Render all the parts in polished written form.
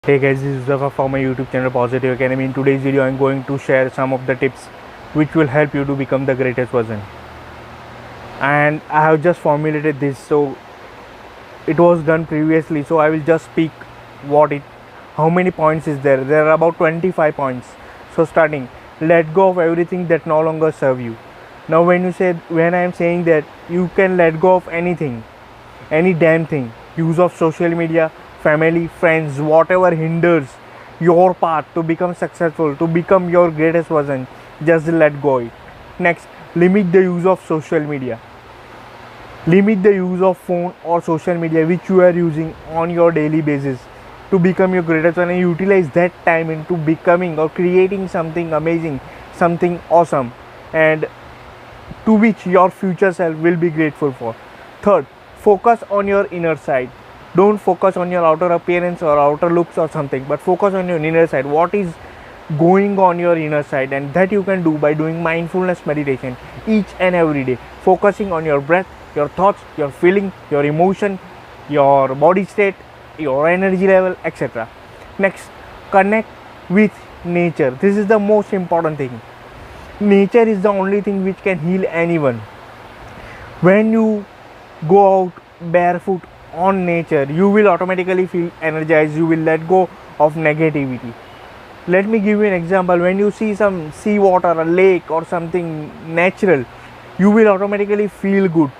Hey guys, this is Zafa from my YouTube channel Positive Academy. In today's video, I'm going to share some of the tips which will help you to become the greatest version. And I have just formulated this, so it was done previously. So I will just speak how many points is there. There are about 25 points. So starting, let go of everything that no longer serve you. Now when I am saying that you can let go of anything, any damn thing, use of social media, family, friends, whatever hinders your path to become successful, to become your greatest version, just let go it. Next, limit the use of social media. Limit the use of phone or social media which you are using on your daily basis to become your greatest version, and utilize that time into becoming or creating something amazing, something awesome, and to which your future self will be grateful for. Third, focus on your inner side. Don't focus on your outer appearance or outer looks or something, but focus on your inner side. What is going on your inner side? And that you can do by doing mindfulness meditation each and every day, focusing on your breath, your thoughts, your feeling, your emotion, your body state, your energy level, etc. Next, connect with nature. This is the most important thing. Nature is the only thing which can heal anyone. When you go out barefoot on nature, you will automatically feel energized. You will let go of negativity. Let me give you an example. When you see some sea water, a lake or something natural, you will automatically feel good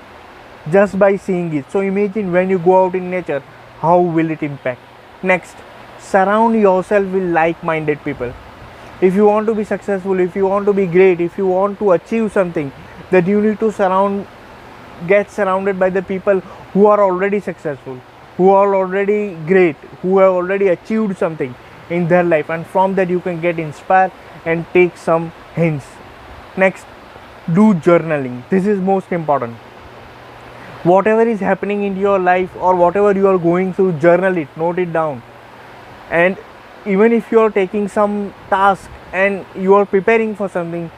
just by seeing it. So imagine when you go out in nature, how will it impact? Next, surround yourself with like-minded people. If you want to be successful, if you want to be great, if you want to achieve something, that you need to get surrounded by the people who are already successful, who are already great, who have already achieved something in their life, and from that you can get inspired and take some hints. Next, do journaling. This is most important. Whatever is happening in your life or whatever you are going through, journal it, note it down. And even if you are taking some task and you are preparing for something,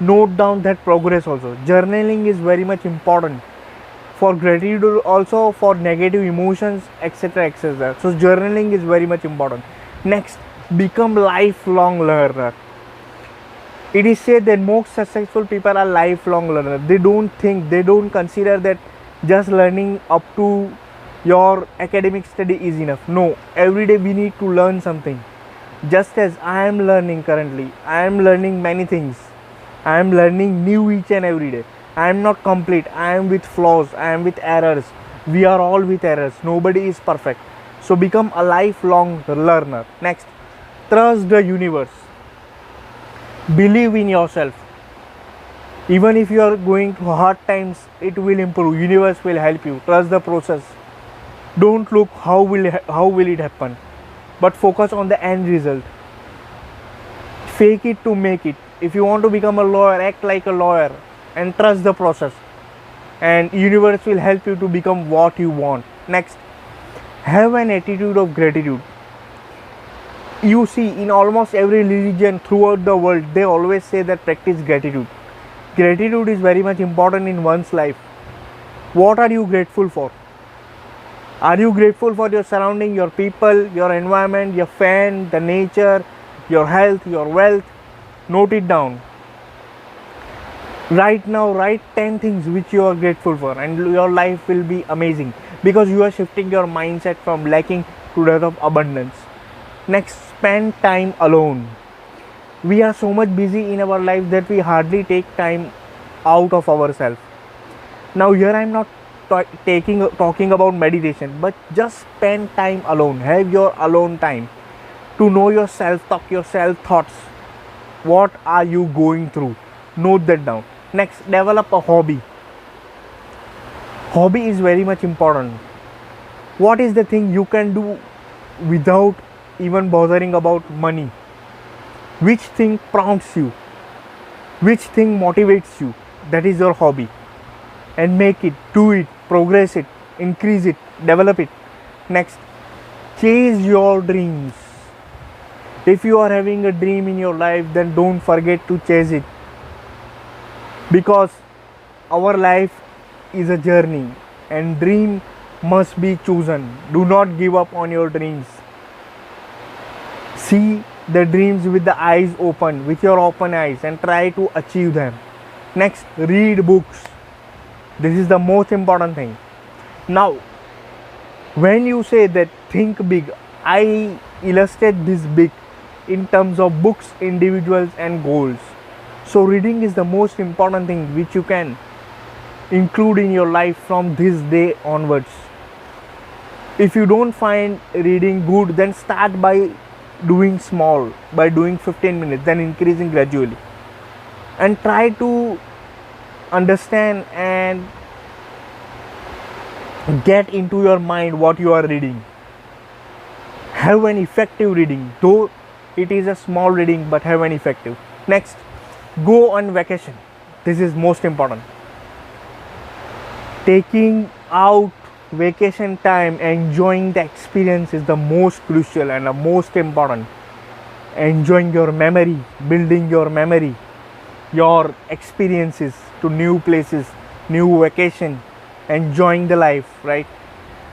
note down that progress also. Journaling is very much important for gratitude, also for negative emotions, etc., etc. So journaling is very much important. Next, become lifelong learner. It is said that most successful people are lifelong learners. They don't consider that just learning up to your academic study is enough. No, every day we need to learn something. Just as I am learning currently, I am learning many things. I am learning new each and every day. I am not complete. I am with flaws. I am with errors. We are all with errors. Nobody is perfect. So become a lifelong learner. Next, trust the universe. Believe in yourself. Even if you are going through hard times, it will improve. Universe will help you. Trust the process. Don't look how will it happen, but focus on the end result. Fake it to make it. If you want to become a lawyer, act like a lawyer and trust the process, and universe will help you to become what you want. Next, have an attitude of gratitude. You see, in almost every religion throughout the world, they always say that practice gratitude. Gratitude is very much important in one's life. What are you grateful for? Are you grateful for your surrounding, your people, your environment, your fan, the nature, your health, your wealth? Note it down. Right now, write 10 things which you are grateful for, and your life will be amazing, because you are shifting your mindset from lacking to that of abundance. Next, spend time alone. We are so much busy in our life that we hardly take time out of ourselves. Now here I am not talking about meditation, but just spend time alone. Have your alone time to know your self-talk, your self-thoughts. What are you going through? Note that down. Next, develop a hobby. Hobby is very much important. What is the thing you can do without even bothering about money? Which thing prompts you? Which thing motivates you? That is your hobby. And make it, do it, progress it, increase it, develop it. Next, chase your dreams. If you are having a dream in your life, then don't forget to chase it. Because our life is a journey and dream must be chosen. Do not give up on your dreams. See the dreams with the eyes open, with your open eyes, and try to achieve them. Next, read books. This is the most important thing. Now, when you say that think big, I illustrate this big in terms of books, individuals, and goals. So, reading is the most important thing which you can include in your life from this day onwards. If you don't find reading good, then start by doing small, by doing 15 minutes, then increasing gradually, and try to understand and get into your mind what you are reading. Have an effective reading, though it is a small reading, but have an effective. Next, go on vacation. This is most important. Taking out vacation time, enjoying the experience is the most crucial and the most important. Enjoying your memory, building your memory, your experiences to new places, new vacation, enjoying the life, right?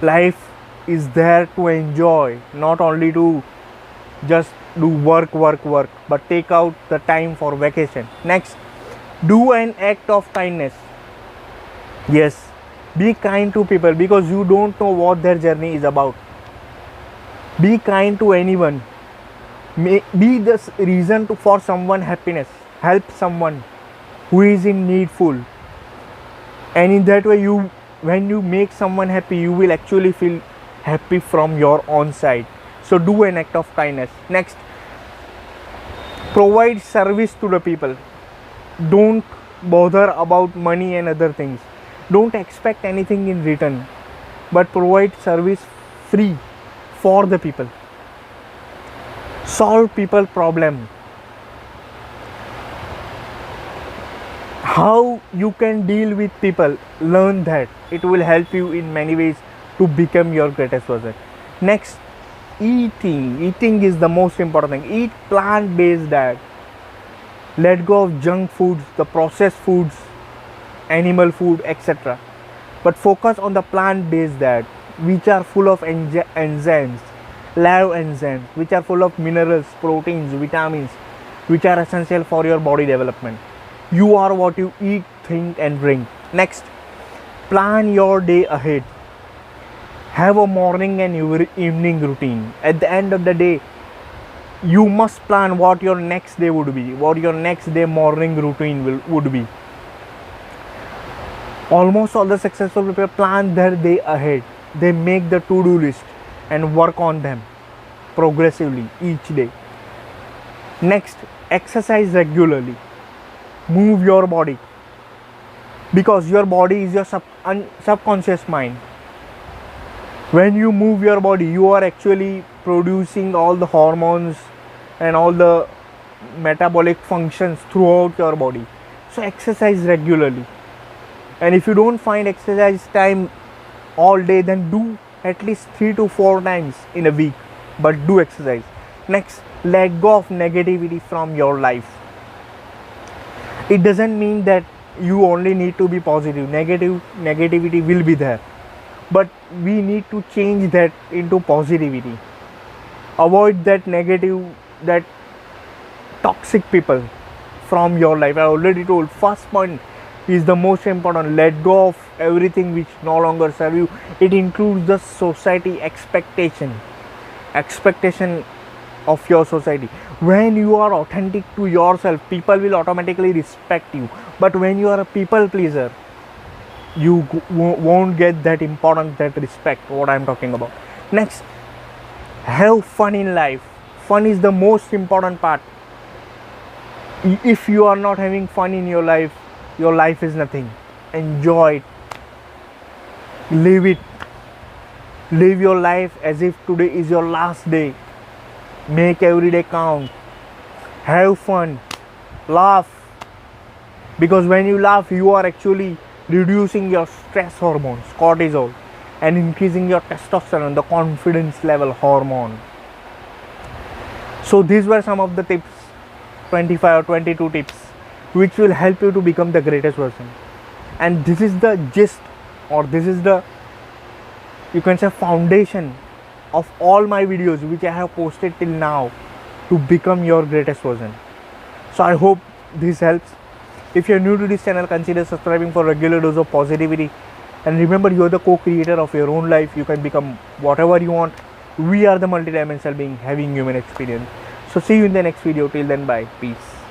Life is there to enjoy, not only to just do work, but take out the time for vacation. Next, do an act of kindness. Yes, be kind to people because you don't know what their journey is about. Be kind to anyone. Be the reason for someone happiness. Help someone who is in needful. And in that way, when you make someone happy, you will actually feel happy from your own side. So do an act of kindness. Next, provide service to the people. Don't bother about money and other things. Don't expect anything in return, but provide service free for the people. Solve people problem. How you can deal with people, learn that. It will help you in many ways to become your greatest version. Next, eating is the most important thing. Eat plant-based diet. Let go of junk foods, the processed foods, animal food, etc. But focus on the plant-based diet, which are full of enzymes, live enzymes, which are full of minerals, proteins, vitamins, which are essential for your body development. You are what you eat, think, and drink. Next, plan your day ahead. Have a morning and evening routine. At the end of the day, you must plan what your next day would be, what your next day morning routine would be. Almost all the successful people plan their day ahead. They make the to-do list and work on them progressively each day. Next, exercise regularly. Move your body, because your body is your subconscious mind. When you move your body, you are actually producing all the hormones and all the metabolic functions throughout your body. So exercise regularly. And if you don't find exercise time all day, then do at least 3 to 4 times in a week, but do exercise. Next, let go of negativity from your life. It doesn't mean that you only need to be positive. Negativity will be there, but we need to change that into positivity. Avoid that negative, that toxic people from your life. I already told, first point is the most important. Let go of everything which no longer serve you. It includes the society expectation of your society. When you are authentic to yourself, people will automatically respect you. But when you are a people pleaser, you won't get that important, that respect, what I am talking about. Next, have fun in life. Fun is the most important part. If you are not having fun in your life is nothing. Enjoy it. Live it. Live your life as if today is your last day. Make every day count. Have fun. Laugh. Because when you laugh, you are actually reducing your stress hormones, cortisol, and increasing your testosterone, the confidence level hormone. So these were some of the tips, 25 or 22 tips, which will help you to become the greatest version. And this is the gist, or this is the, you can say, foundation of all my videos which I have posted till now. to become your greatest version. So I hope this helps. If you're new to this channel, consider subscribing for regular dose of positivity. And remember, you're the co-creator of your own life. You can become whatever you want. We are the multidimensional being having human experience. So see you in the next video. Till then, bye. Peace.